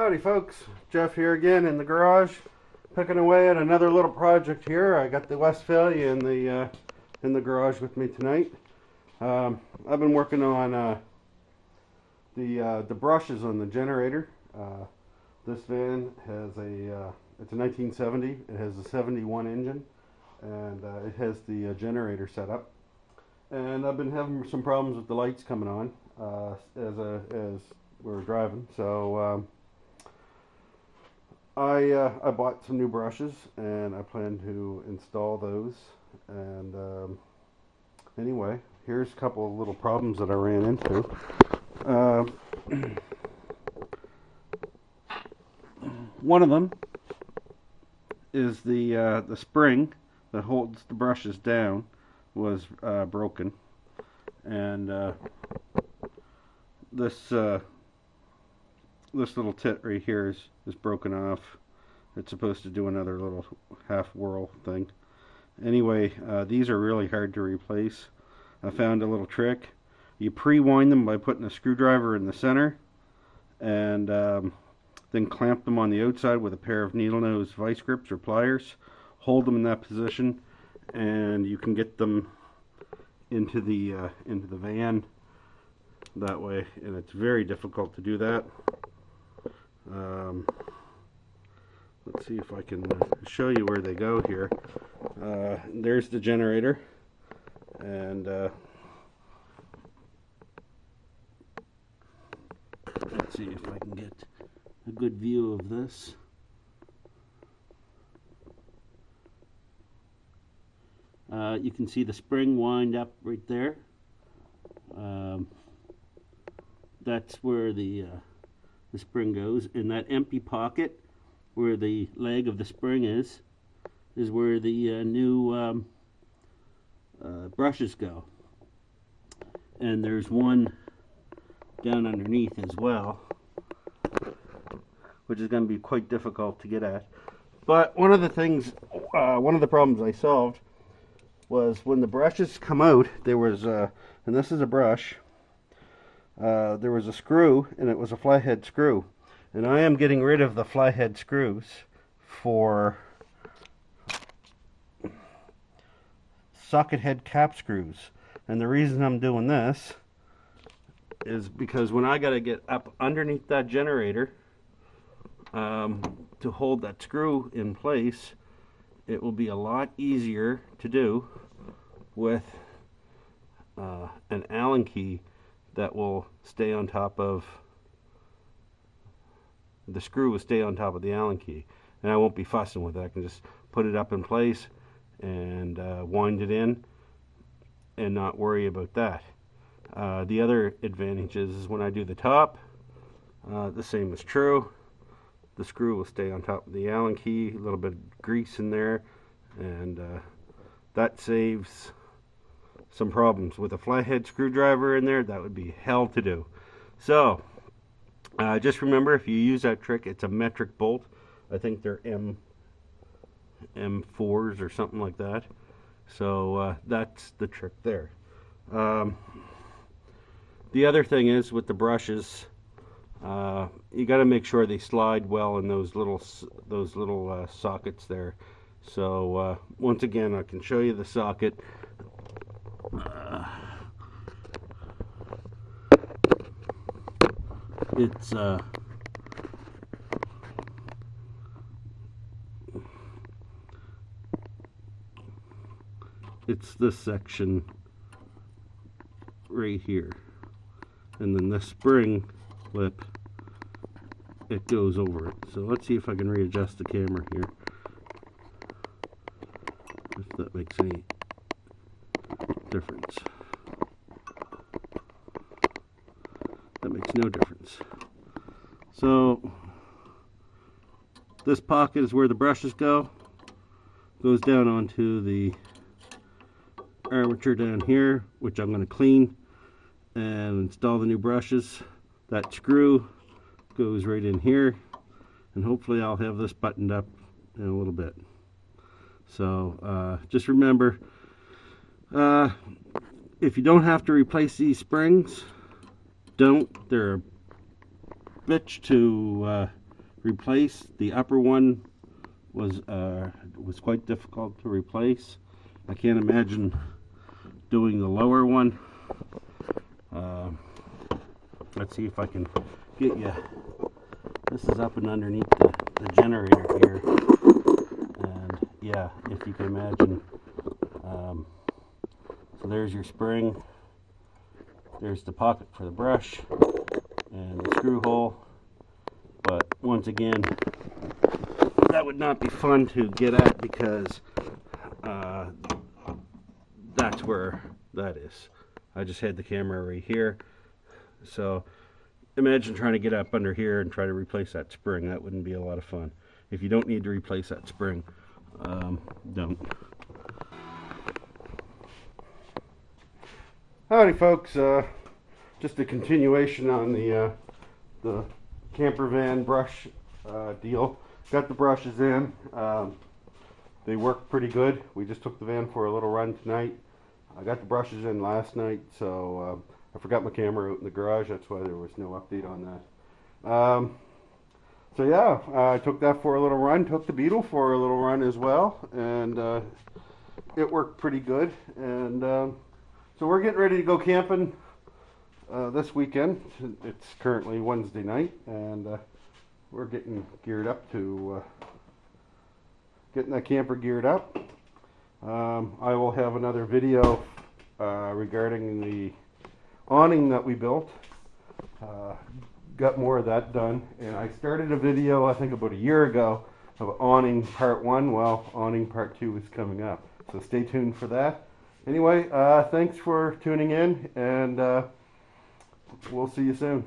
Howdy folks, Jeff here again in the garage, picking away at another little project here. I got the Westphalia in the garage with me tonight. I've been working on the brushes on the generator. This van has it's a 1970. It has a 71 engine, and it has the generator set up. And I've been having some problems with the lights coming on as we're driving. So I bought some new brushes and I plan to install those. And anyway, here's a couple of little problems that I ran into. One of them is the spring that holds the brushes down was broken, and this little tit right here is broken off. It's supposed to do another little half whirl thing. Anyway, these are really hard to replace. I found a little trick. You pre-wind them by putting a screwdriver in the center, and then clamp them on the outside with a pair of needle nose vice grips or pliers. Hold them in that position, and you can get them into the van that way. And it's very difficult to do that. Let's see if I can show you where they go here. There's the generator, and let's see if I can get a good view of this. You can see the spring wind up right there. That's where the spring goes. In that empty pocket where the leg of the spring is where the new brushes go. And there's one down underneath as well, which is going to be quite difficult to get at. But one of the things, one of the problems I solved was when the brushes come out, there was, and this is a brush, there was a screw, and it was a flathead screw. And I am getting rid of the flathead screws for socket head cap screws. And the reason I'm doing this is because when I got to get up underneath that generator to hold that screw in place, it will be a lot easier to do with an Allen key that will stay on top of the screw, will stay on top of the Allen key, and I won't be fussing with it. I can just put it up in place and wind it in and not worry about that. The other advantage is when I do the top, the same is true. The screw will stay on top of the Allen key, a little bit of grease in there, and that saves some problems. With a flathead screwdriver in there, that would be hell to do. So just remember, if you use that trick, it's a metric bolt. I think they're M4s or something like that. So that's the trick there. The other thing is with the brushes, you got to make sure they slide well in those little sockets there. So once again, I can show you the socket. It's this section right here, and then the spring lip, it goes over it. So let's see if I can readjust the camera here, if that makes any difference. That makes no difference. So this pocket is where the brushes go. Goes down onto the armature down here, which I'm going to clean and install the new brushes. That screw goes right in here, and hopefully I'll have this buttoned up in a little bit. So just remember, if you don't have to replace these springs, don't. They're a bitch to replace. The upper one was quite difficult to replace. I can't imagine doing the lower one. Let's see if I can get you. This is up and underneath the generator here, and yeah, if you can imagine. So there's your spring. There's the pocket for the brush and the screw hole. But once again, that would not be fun to get at because that's where that is. I just had the camera right here. So imagine trying to get up under here and try to replace that spring. That wouldn't be a lot of fun. If you don't need to replace that spring, don't. Howdy folks, just a continuation on the camper van brush deal. Got the brushes in. They work pretty good. We just took the van for a little run tonight. I got the brushes in last night, so I forgot my camera out in the garage. That's why there was no update on that. So yeah, I took that for a little run. Took the Beetle for a little run as well, and it worked pretty good. And so we're getting ready to go camping this weekend. It's currently Wednesday night, and we're getting geared up to getting that camper geared up. I will have another video regarding the awning that we built. Got more of that done, and I started a video I think about a year ago of awning part 1. Well, awning part 2 is coming up, so stay tuned for that. Anyway, thanks for tuning in, and we'll see you soon.